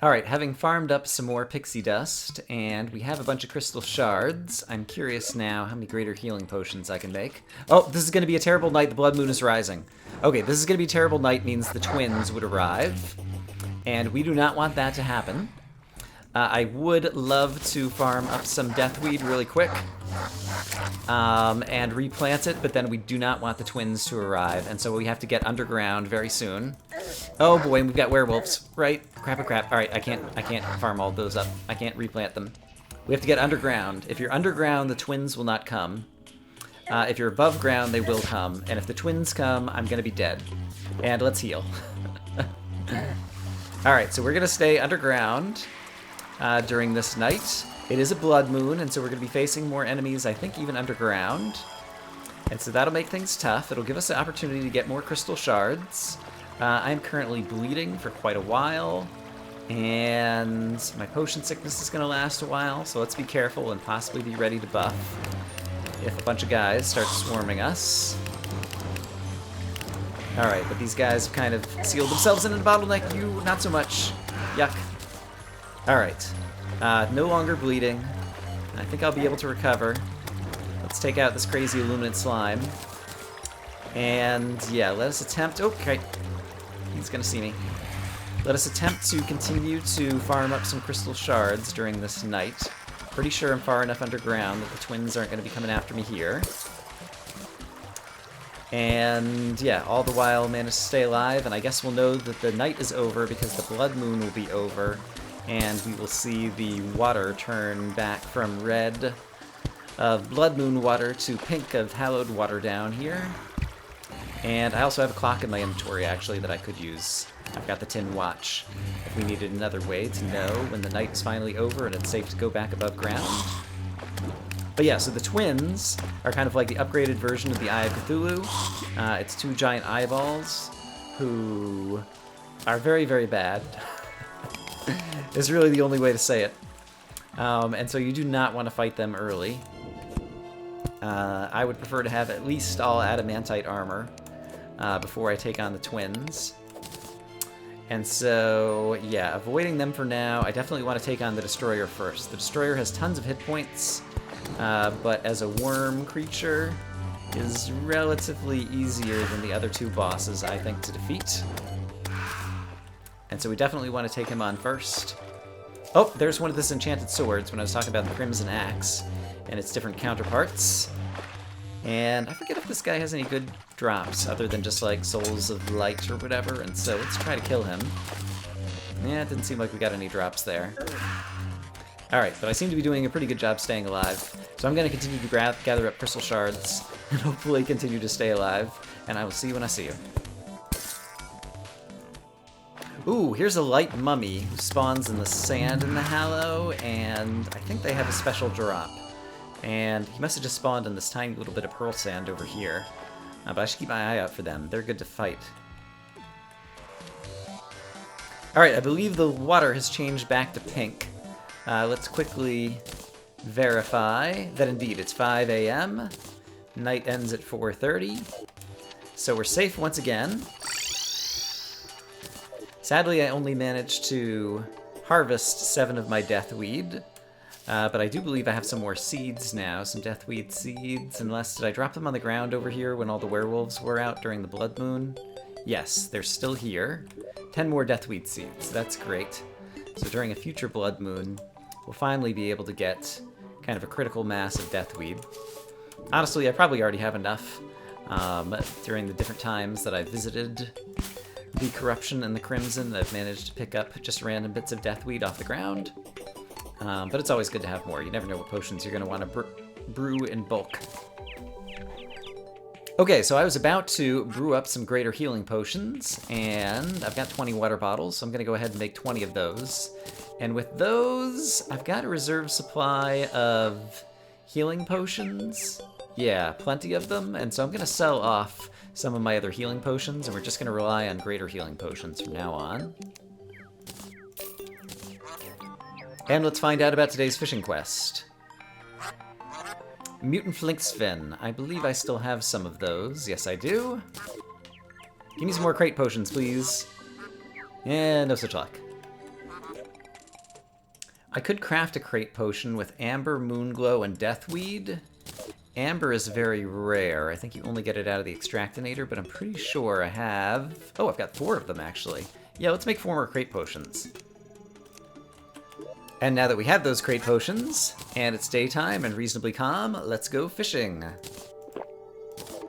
Alright, having farmed up some more pixie dust, and we have a bunch of crystal shards, I'm curious now how many greater healing potions I can make. Oh, this is going to be a terrible night. The blood moon is rising. Okay, this is going to be a terrible night means the twins would arrive, and we do not want that to happen. I would love to farm up some deathweed really quick and replant it, but then we do not want the twins to arrive, and so we have to get underground very soon. Oh boy, we've got werewolves, right? Crap. All right, I can't farm all those up. I can't replant them. We have to get underground. If you're underground, the twins will not come. If you're above ground, they will come, and if the twins come, I'm gonna be dead. And let's heal. All right, so we're gonna stay underground during this night. It is a blood moon, and so we're going to be facing more enemies, I think even underground. And so that'll make things tough. It'll give us the opportunity to get more crystal shards. I'm currently bleeding for quite a while, and my potion sickness is going to last a while, so let's be careful and possibly be ready to buff if a bunch of guys start swarming us. Alright, but these guys have kind of sealed themselves in a bottleneck. You, not so much. Yuck. Alright. No longer bleeding. I think I'll be able to recover. Let's take out this crazy illuminate slime. And yeah, let us attempt... Oh, okay. He's gonna see me. Let us attempt to continue to farm up some crystal shards during this night. Pretty sure I'm far enough underground that the twins aren't gonna be coming after me here. And yeah, all the while manage to stay alive, and I guess we'll know that the night is over because the blood moon will be over. And we will see the water turn back from red of blood moon water to pink of hallowed water down here. And I also have a clock in my inventory, actually, that I could use. I've got the tin watch if we needed another way to know when the night is finally over and it's safe to go back above ground. But yeah, so the twins are kind of like the upgraded version of the Eye of Cthulhu. It's two giant eyeballs who are very, very bad. Is really the only way to say it. And so you do not want to fight them early. I would prefer to have at least all adamantite armor before I take on the twins. And so, yeah, avoiding them for now. I definitely want to take on the Destroyer first. The Destroyer has tons of hit points, but as a worm creature is relatively easier than the other two bosses, I think, to defeat. And so we definitely want to take him on first. Oh, there's one of the enchanted swords when I was talking about the Crimson Axe and its different counterparts. And I forget if this guy has any good drops other than just like Souls of Light or whatever, and so let's try to kill him. Yeah, it didn't seem like we got any drops there. Alright, but I seem to be doing a pretty good job staying alive, so I'm going to continue to gather up crystal shards and hopefully continue to stay alive, and I will see you when I see you. Ooh, here's a light mummy who spawns in the sand in the Hallow, and I think they have a special drop. And he must have just spawned in this tiny little bit of pearl sand over here. But I should keep my eye out for them. They're good to fight. Alright, I believe the water has changed back to pink. Let's quickly verify that indeed it's 5 a.m. Night ends at 4:30. So we're safe once again. Sadly, I only managed to harvest 7 of my deathweed, but I do believe I have some more seeds now, some deathweed seeds, unless did I drop them on the ground over here when all the werewolves were out during the blood moon? Yes, they're still here. 10 more deathweed seeds, that's great. So during a future blood moon, we'll finally be able to get kind of a critical mass of deathweed. Honestly, I probably already have enough during the different times that I've visited the Corruption and the Crimson. I've managed to pick up just random bits of deathweed off the ground. But it's always good to have more. You never know what potions you're going to want to brew in bulk. Okay, so I was about to brew up some greater healing potions, and I've got 20 water bottles, so I'm going to go ahead and make 20 of those. And with those, I've got a reserve supply of healing potions. Yeah, plenty of them, and so I'm going to sell off some of my other healing potions, and we're just going to rely on greater healing potions from now on. And let's find out about today's fishing quest. Mutant Flinksfin. I believe I still have some of those. Yes, I do. Give me some more crate potions, please. And no such luck. I could craft a crate potion with amber, moonglow, and deathweed. Amber is very rare. I think you only get it out of the extractinator, but I'm pretty sure I have... Oh, I've got 4 of them, actually. Yeah, let's make 4 more crate potions. And now that we have those crate potions, and it's daytime and reasonably calm, let's go fishing.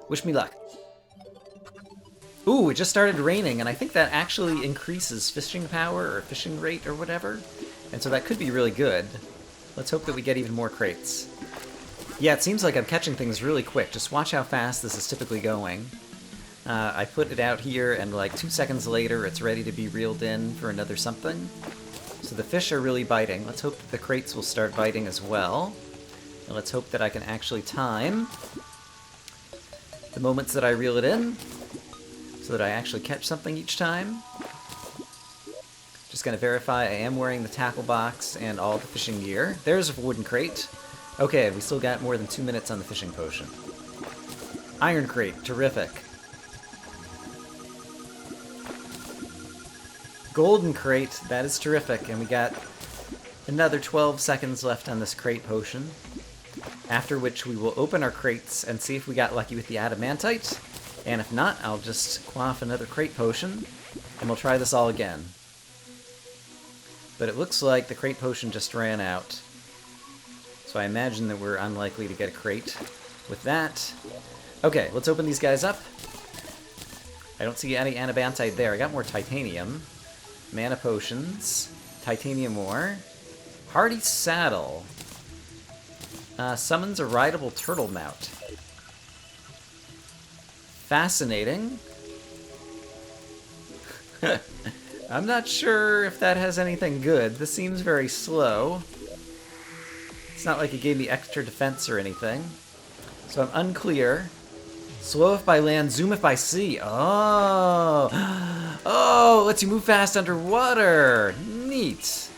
Wish me luck. Ooh, it just started raining, and I think that actually increases fishing power or fishing rate or whatever. And so that could be really good. Let's hope that we get even more crates. Yeah, it seems like I'm catching things really quick. Just watch how fast this is typically going. I put it out here, and like 2 seconds later, it's ready to be reeled in for another something. So the fish are really biting. Let's hope that the crates will start biting as well. And let's hope that I can actually time the moments that I reel it in, so that I actually catch something each time. Just gonna verify I am wearing the tackle box and all the fishing gear. There's a wooden crate. Okay, we still got more than 2 minutes on the fishing potion. Iron crate, terrific. Golden crate, that is terrific, and we got another 12 seconds left on this crate potion. After which we will open our crates and see if we got lucky with the adamantite. And if not, I'll just quaff another crate potion, and we'll try this all again. But it looks like the crate potion just ran out. So I imagine that we're unlikely to get a crate with that. Okay, let's open these guys up. I don't see any adamantite there. I got more titanium. Mana potions. Titanium ore. Hardy saddle. Summons a rideable turtle mount. Fascinating. I'm not sure if that has anything good. This seems very slow. It's not like it gave me extra defense or anything. So I'm unclear. Slow if by land, zoom if by sea. Oh! Oh, lets you move fast underwater. Neat.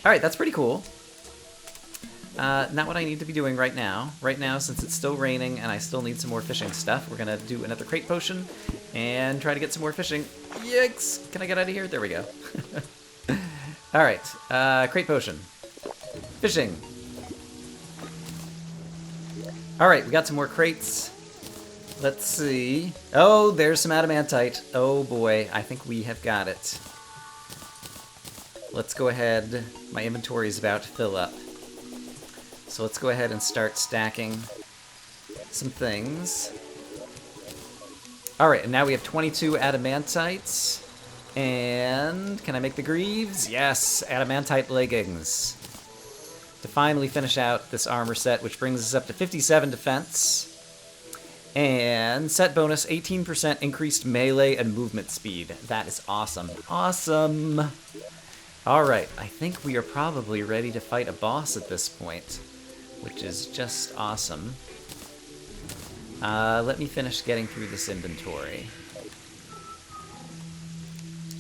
Alright, that's pretty cool. Not what I need to be doing right now. Right now, since it's still raining and I still need some more fishing stuff, we're gonna do another crate potion and try to get some more fishing. Yikes! Can I get out of here? There we go. Alright, crate potion. Fishing. Alright, we got some more crates. Let's see. Oh, there's some adamantite. Oh boy, I think we have got it. Let's go ahead. My inventory is about to fill up. So let's go ahead and start stacking some things. Alright, and now we have 22 adamantites. And can I make the greaves? Yes, adamantite leggings. To finally finish out this armor set, which brings us up to 57 defense. And set bonus, 18% increased melee and movement speed. That is awesome. Awesome! Alright, I think we are probably ready to fight a boss at this point, which is just awesome. Let me finish getting through this inventory.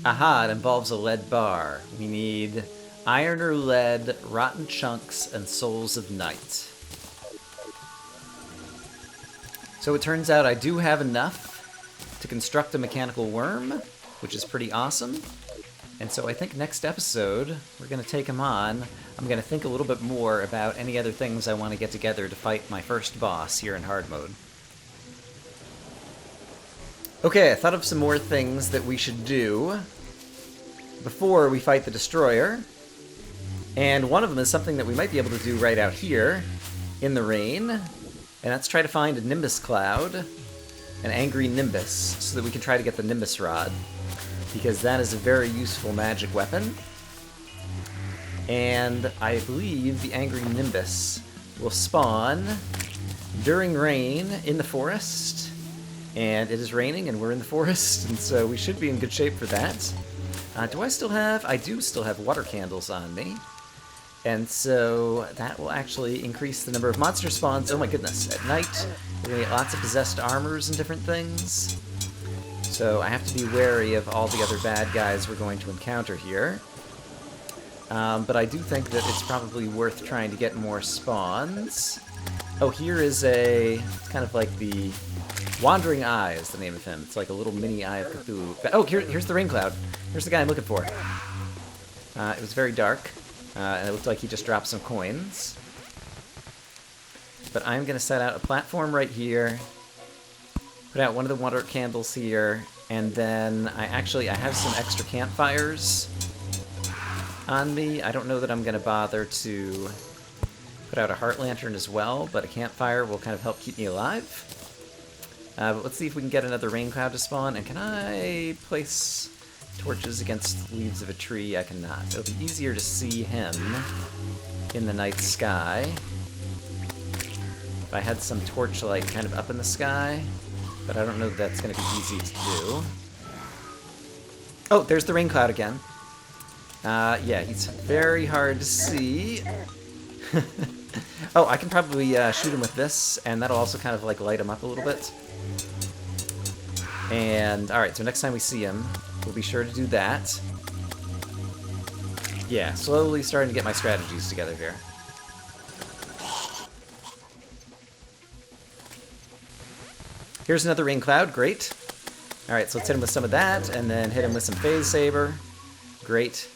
Aha, it involves a lead bar. We need iron or lead, rotten chunks, and souls of night. So it turns out I do have enough to construct a mechanical worm, which is pretty awesome. And so I think next episode, we're going to take him on. I'm going to think a little bit more about any other things I want to get together to fight my first boss here in hard mode. Okay, I thought of some more things that we should do before we fight the destroyer. And one of them is something that we might be able to do right out here in the rain. And that's try to find a Nimbus cloud, an angry Nimbus, so that we can try to get the Nimbus Rod. Because that is a very useful magic weapon. And I believe the angry Nimbus will spawn during rain in the forest. And it is raining and we're in the forest, and so we should be in good shape for that. Do I still have... I do still have water candles on me. And so that will actually increase the number of monster spawns. Oh my goodness, at night we're going to get lots of possessed armors and different things. So I have to be wary of all the other bad guys we're going to encounter here. But I do think that it's probably worth trying to get more spawns. Oh, here is a... It's kind of like the... Wandering Eye is the name of him. It's like a little mini Eye of Cthulhu. Oh, here's the rain cloud. Here's the guy I'm looking for. It was very dark. And it looked like he just dropped some coins. But I'm going to set out a platform right here, put out one of the water candles here, and then I have some extra campfires on me. I don't know that I'm going to bother to put out a heart lantern as well, but a campfire will kind of help keep me alive. But let's see if we can get another rain cloud to spawn. And can I place torches against leaves of a tree? I cannot. It'll be easier to see him in the night sky if I had some torchlight kind of up in the sky, but I don't know that that's going to be easy to do. Oh, there's the rain cloud again. Yeah, he's very hard to see. Oh, I can probably shoot him with this, and that'll also kind of like light him up a little bit. And, alright, so next time we see him, we'll be sure to do that. Yeah, slowly starting to get my strategies together here. Here's another rain cloud, great. Alright, so let's hit him with some of that, and then hit him with some phase saber. Great.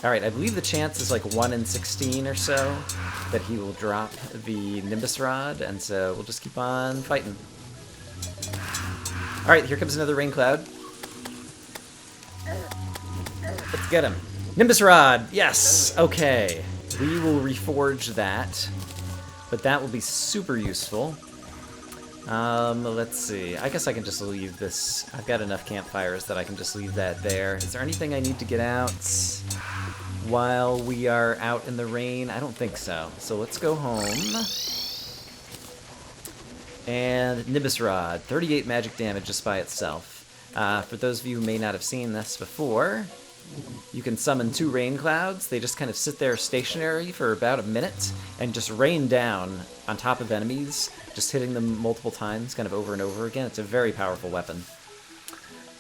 Alright, I believe the chance is like 1 in 16 or so that he will drop the Nimbus Rod, and so we'll just keep on fighting. Alright, here comes another rain cloud. Let's get him. Nimbus Rod! Yes! Okay. We will reforge that, but that will be super useful. Let's see. I guess I can just leave this. I've got enough campfires that I can just leave that there. Is there anything I need to get out while we are out in the rain? I don't think so. So let's go home. And Nimbus Rod, 38 magic damage just by itself. For those of you who may not have seen this before, you can summon 2 rain clouds. They just kind of sit there stationary for about a minute and just rain down on top of enemies, just hitting them multiple times, kind of over and over again. It's a very powerful weapon.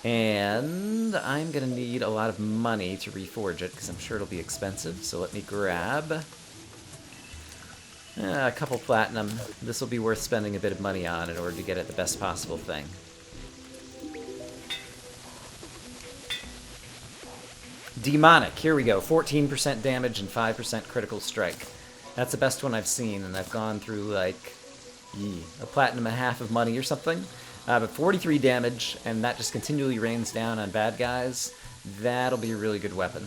And I'm going to need a lot of money to reforge it, because I'm sure it'll be expensive. So let me grab a couple platinum. This will be worth spending a bit of money on in order to get it the best possible thing. Demonic, here we go. 14% damage and 5% critical strike. That's the best one I've seen, and I've gone through like a platinum and a half of money or something. But 43 damage, and that just continually rains down on bad guys. That'll be a really good weapon.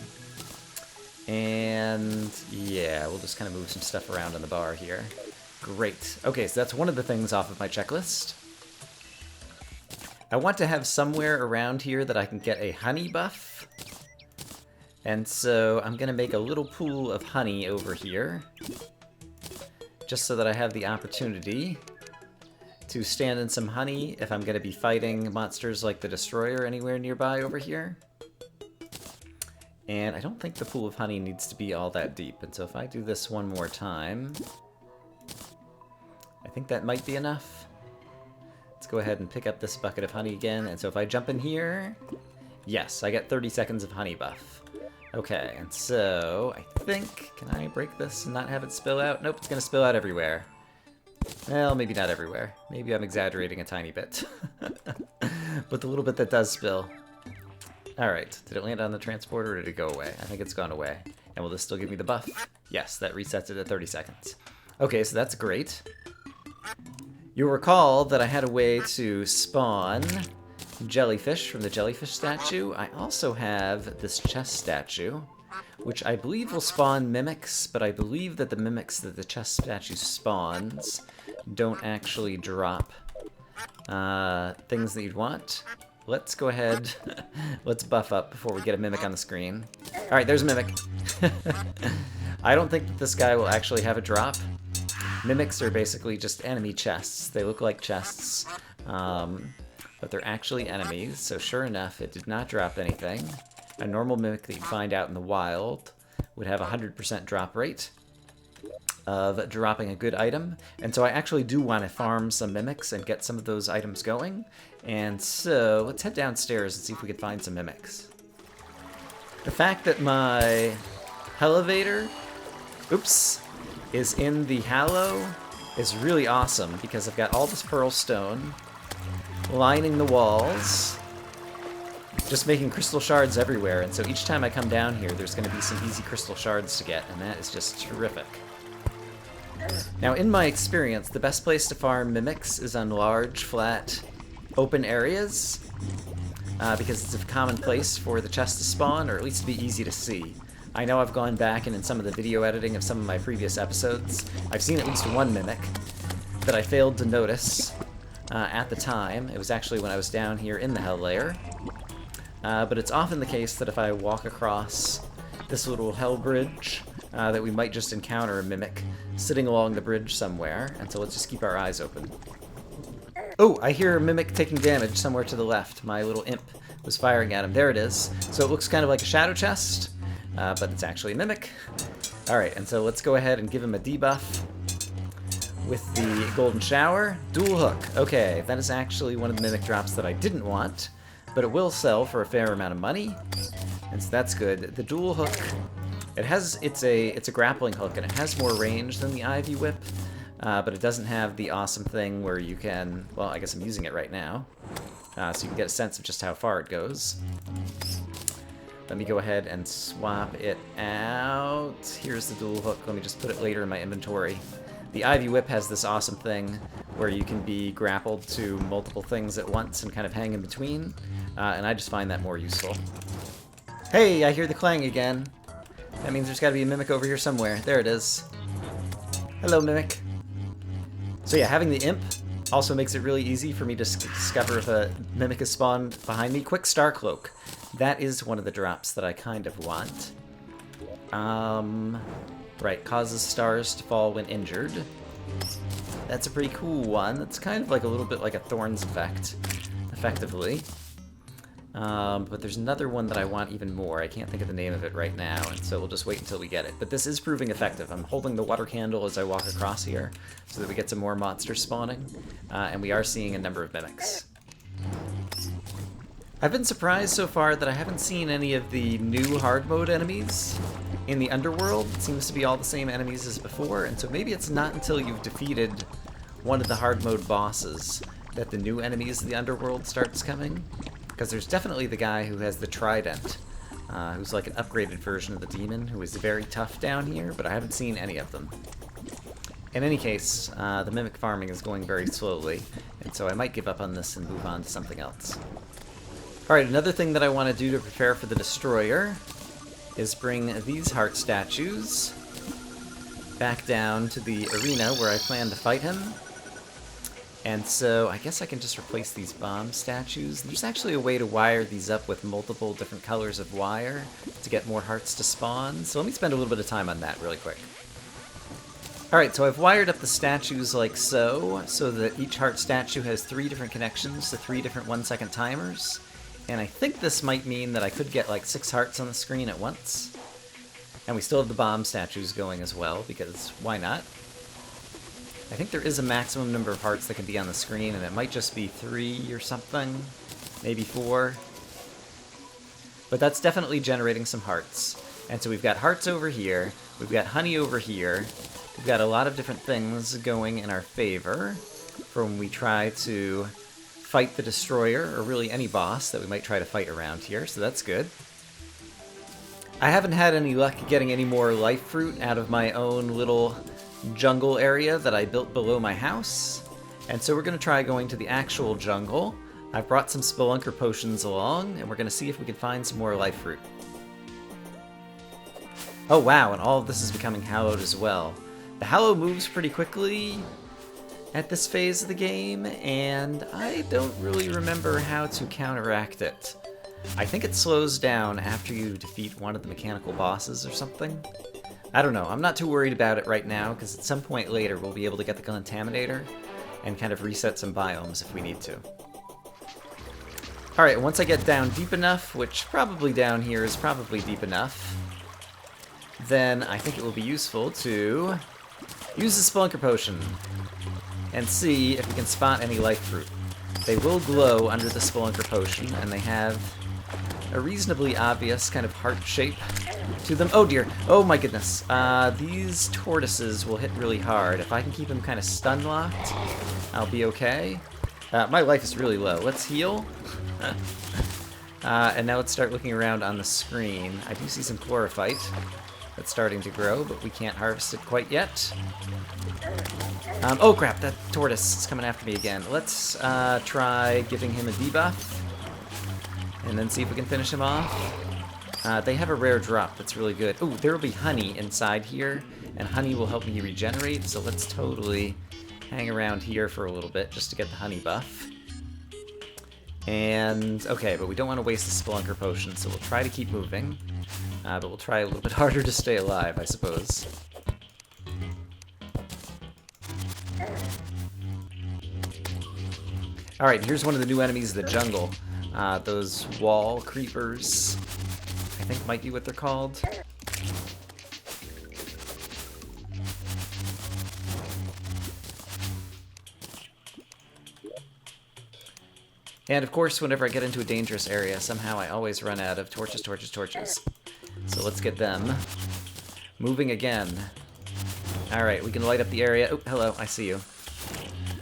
And yeah, we'll just kind of move some stuff around on the bar here. Great. Okay, so that's one of the things off of my checklist. I want to have somewhere around here that I can get a honey buff. And so I'm going to make a little pool of honey over here, just so that I have the opportunity to stand in some honey if I'm going to be fighting monsters like the Destroyer anywhere nearby over here. And I don't think the pool of honey needs to be all that deep, and so if I do this one more time, I think that might be enough. Let's go ahead and pick up this bucket of honey again, and so if I jump in here, yes, I get 30 seconds of honey buff. Okay, and so I think, can I break this and not have it spill out? Nope, it's going to spill out everywhere. Well, maybe not everywhere. Maybe I'm exaggerating a tiny bit. But the little bit that does spill. Alright, did it land on the transporter or did it go away? I think it's gone away. And will this still give me the buff? Yes, that resets it at 30 seconds. Okay, so that's great. You'll recall that I had a way to spawn jellyfish from the jellyfish statue. I also have this chest statue, which I believe will spawn mimics, but I believe that the mimics that the chest statue spawns don't actually drop things that you'd want. Let's go ahead, let's buff up before we get a mimic on the screen. Alright, there's a mimic. I don't think that this guy will actually have a drop. Mimics are basically just enemy chests. They look like chests, but they're actually enemies, so sure enough, it did not drop anything. A normal mimic that you'd find out in the wild would have a 100% drop rate of dropping a good item, and so I actually do want to farm some mimics and get some of those items going, and so let's head downstairs and see if we can find some mimics. The fact that my elevator, oops, is in the Hallow is really awesome, because I've got all this pearl stone lining the walls, just making crystal shards everywhere, and so each time I come down here, there's going to be some easy crystal shards to get, and that is just terrific. Now, in my experience, the best place to farm mimics is on large, flat, open areas, because it's a common place for the chest to spawn, or at least to be easy to see. I know I've gone back and in some of the video editing of some of my previous episodes, I've seen at least one mimic that I failed to notice at the time. It was actually when I was down here in the Hell Layer. But it's often the case that if I walk across this little hell bridge, that we might just encounter a mimic sitting along the bridge somewhere, and so let's just keep our eyes open. Oh, I hear a mimic taking damage somewhere to the left. My little imp was firing at him. There it is. So it looks kind of like a shadow chest, but it's actually a mimic. Alright, and so let's go ahead and give him a debuff with the golden shower. Dual hook. Okay, that is actually one of the mimic drops that I didn't want, but it will sell for a fair amount of money, and so that's good. The dual hook, it's a grappling hook, and it has more range than the Ivy Whip, but it doesn't have the awesome thing where you can, well, I guess I'm using it right now, so you can get a sense of just how far it goes. Let me go ahead and swap it out. Here's the dual hook. Let me just put it later in my inventory. The Ivy Whip has this awesome thing where you can be grappled to multiple things at once and kind of hang in between, and I just find that more useful. Hey, I hear the clang again. That means there's got to be a mimic over here somewhere. There it is. Hello, mimic. So yeah, having the imp also makes it really easy for me to discover if a mimic is spawned behind me. Quick Star Cloak. That is one of the drops that I kind of want. Right, causes stars to fall when injured. That's a pretty cool one. That's kind of like a little bit like a Thorns effect, effectively. But there's another one that I want even more. I can't think of the name of it right now, and so we'll just wait until we get it. But this is proving effective. I'm holding the water candle as I walk across here so that we get some more monsters spawning, and we are seeing a number of mimics. I've been surprised so far that I haven't seen any of the new hard mode enemies in the underworld. It seems to be all the same enemies as before, and so maybe it's not until you've defeated one of the hard mode bosses that the new enemies of the underworld starts coming. Because there's definitely the guy who has the trident, who's like an upgraded version of the demon, who is very tough down here, but I haven't seen any of them. In any case, the mimic farming is going very slowly, and so I might give up on this and move on to something else. Alright, another thing that I want to do to prepare for the destroyer is bring these heart statues back down to the arena where I plan to fight him. And so I guess I can just replace these bomb statues. There's actually a way to wire these up with multiple different colors of wire to get more hearts to spawn. So let me spend a little bit of time on that really quick. Alright, so I've wired up the statues like so that each heart statue has 3 different connections to 3 different 1-second timers. And I think this might mean that I could get like 6 hearts on the screen at once. And we still have the bomb statues going as well, because why not? I think there is a maximum number of hearts that can be on the screen, and it might just be 3 or something, maybe 4. But that's definitely generating some hearts. And so we've got hearts over here, we've got honey over here, we've got a lot of different things going in our favor for when we try to fight the destroyer, or really any boss that we might try to fight around here, so that's good. I haven't had any luck getting any more life fruit out of my own little jungle area that I built below my house, and so we're going to try going to the actual jungle. I've brought some spelunker potions along, and we're going to see if we can find some more life fruit. Oh wow, and all of this is becoming hallowed as well. The hallow moves pretty quickly at this phase of the game, and I don't really remember how to counteract it. I think it slows down after you defeat one of the mechanical bosses or something. I don't know, I'm not too worried about it right now, because at some point later we'll be able to get the Contaminator and kind of reset some biomes if we need to. Alright, once I get down deep enough, which probably down here is probably deep enough, then I think it will be useful to use the Spelunker Potion and see if we can spot any life fruit. They will glow under the Spelunker Potion, and they have a reasonably obvious kind of heart shape to them. Oh dear, oh my goodness. These tortoises will hit really hard. If I can keep them kind of stun locked, I'll be okay. My life is really low. Let's heal. And now let's start looking around on the screen. I do see some chlorophyte that's starting to grow, but we can't harvest it quite yet. Oh crap, that tortoise is coming after me again. Let's try giving him a debuff, and then see if we can finish him off. They have a rare drop that's really good. Oh, there will be honey inside here, and honey will help me regenerate, so let's totally hang around here for a little bit just to get the honey buff. And, okay, but we don't want to waste the Spelunker Potion, so we'll try to keep moving. But we'll try a little bit harder to stay alive, I suppose. Alright, here's one of the new enemies of the jungle. Those wall creepers, I think might be what they're called. And of course, whenever I get into a dangerous area, somehow I always run out of torches. So let's get them moving again. Alright, we can light up the area. Oh, hello, I see you.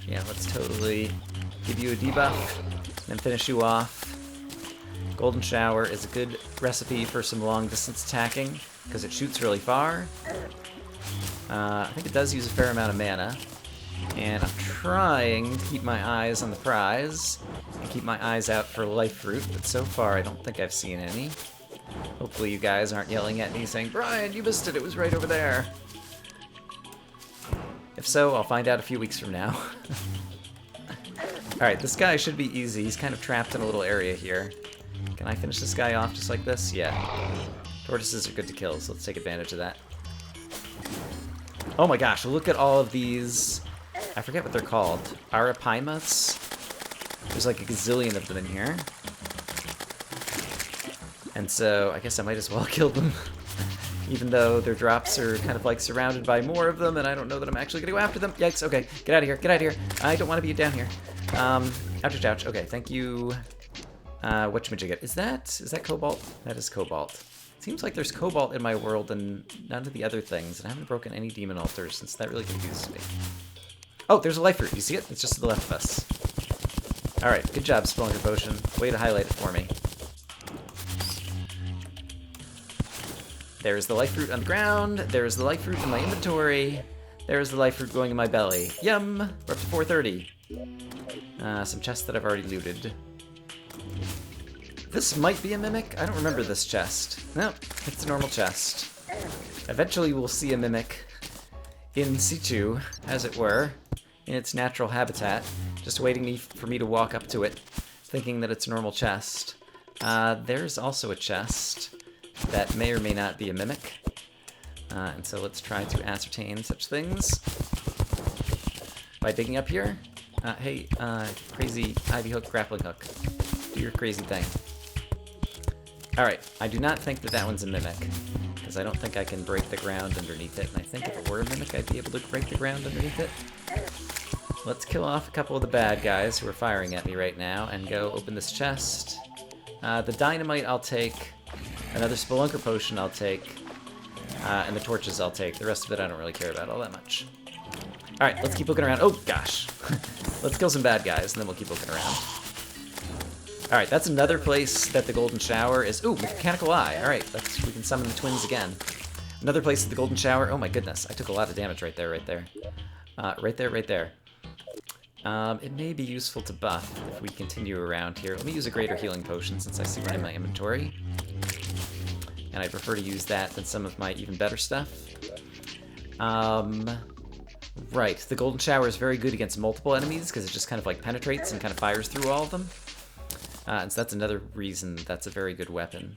Yeah, let's totally give you a debuff, and finish you off. Golden Shower is a good recipe for some long-distance attacking, because it shoots really far. I think it does use a fair amount of mana. And I'm trying to keep my eyes on the prize, and keep my eyes out for life fruit, but so far I don't think I've seen any. Hopefully you guys aren't yelling at me saying, "Brian, you missed it, it was right over there." If so, I'll find out a few weeks from now. Alright, this guy should be easy. He's kind of trapped in a little area here. Can I finish this guy off just like this? Yeah. Tortoises are good to kill, so let's take advantage of that. Oh my gosh, look at all of these... I forget what they're called. Arapaimas? There's like a gazillion of them in here. And so, I guess I might as well kill them. Even though their drops are kind of like surrounded by more of them, and I don't know that I'm actually going to go after them. Yikes, okay. Get out of here, get out of here. I don't want to be down here. Ouch, ouch. Okay, thank you. Whatchamajigget. Is that cobalt? That is cobalt. Seems like there's cobalt in my world and none of the other things, and I haven't broken any demon altars since that really confuses me. Oh, there's a life fruit. You see it? It's just to the left of us. Alright, good job, Spelunker Potion. Way to highlight it for me. There's the life fruit on the ground. There's the life fruit in my inventory. There's the life fruit going in my belly. Yum! We're up to 430. Some chests that I've already looted. This might be a mimic. I don't remember this chest. Nope, it's a normal chest. Eventually we'll see a mimic in situ, as it were, in its natural habitat, just waiting for me to walk up to it, thinking that it's a normal chest. There's also a chest that may or may not be a mimic, and so let's try to ascertain such things by digging up here. Hey, crazy ivy hook, grappling hook, do your crazy thing. Alright, I do not think that that one's a mimic, because I don't think I can break the ground underneath it, and I think if it were a mimic, I'd be able to break the ground underneath it. Let's kill off a couple of the bad guys who are firing at me right now, and go open this chest. The dynamite I'll take, another Spelunker Potion I'll take, and the torches I'll take. The rest of it I don't really care about all that much. Alright, let's keep looking around. Oh, gosh. Let's kill some bad guys, and then we'll keep looking around. Alright, that's another place that the Golden Shower is... Ooh, Mechanical Eye. Alright, we can summon the twins again. Another place that the Golden Shower... Oh my goodness, I took a lot of damage right there. Right there. It may be useful to buff if we continue around here. Let me use a Greater Healing Potion since I see one in my inventory. And I prefer to use that than some of my even better stuff. Right, the Golden Shower is very good against multiple enemies because it just kind of like penetrates and kind of fires through all of them. And so that's another reason that's a very good weapon.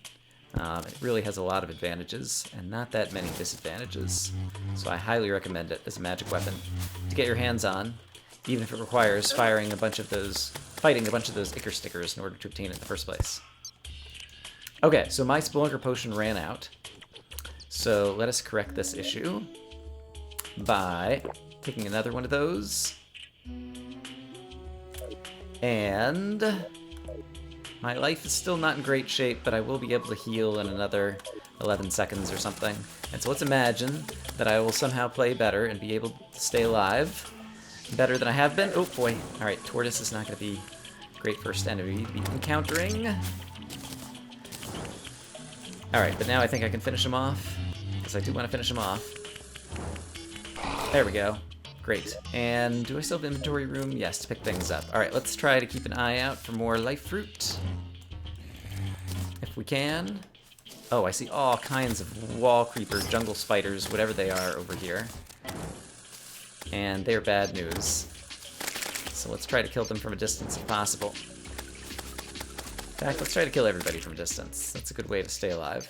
It really has a lot of advantages and not that many disadvantages. So I highly recommend it as a magic weapon to get your hands on, even if it requires fighting a bunch of those Ichor stickers in order to obtain it in the first place. Okay, so my Spelunker Potion ran out. So let us correct this issue by taking another one of those. And my life is still not in great shape, but I will be able to heal in another 11 seconds or something. And so let's imagine that I will somehow play better and be able to stay alive better than I have been. Oh boy. Alright, Tortoise is not going to be a great first enemy to be encountering. Alright, but now I think I can finish him off, because I do want to finish him off. There we go. Great. And do I still have inventory room? Yes, to pick things up. Alright, let's try to keep an eye out for more life fruit. If we can. Oh, I see all kinds of wall creeper, jungle spiders, whatever they are over here. And they're bad news. So let's try to kill them from a distance if possible. In fact, let's try to kill everybody from a distance. That's a good way to stay alive.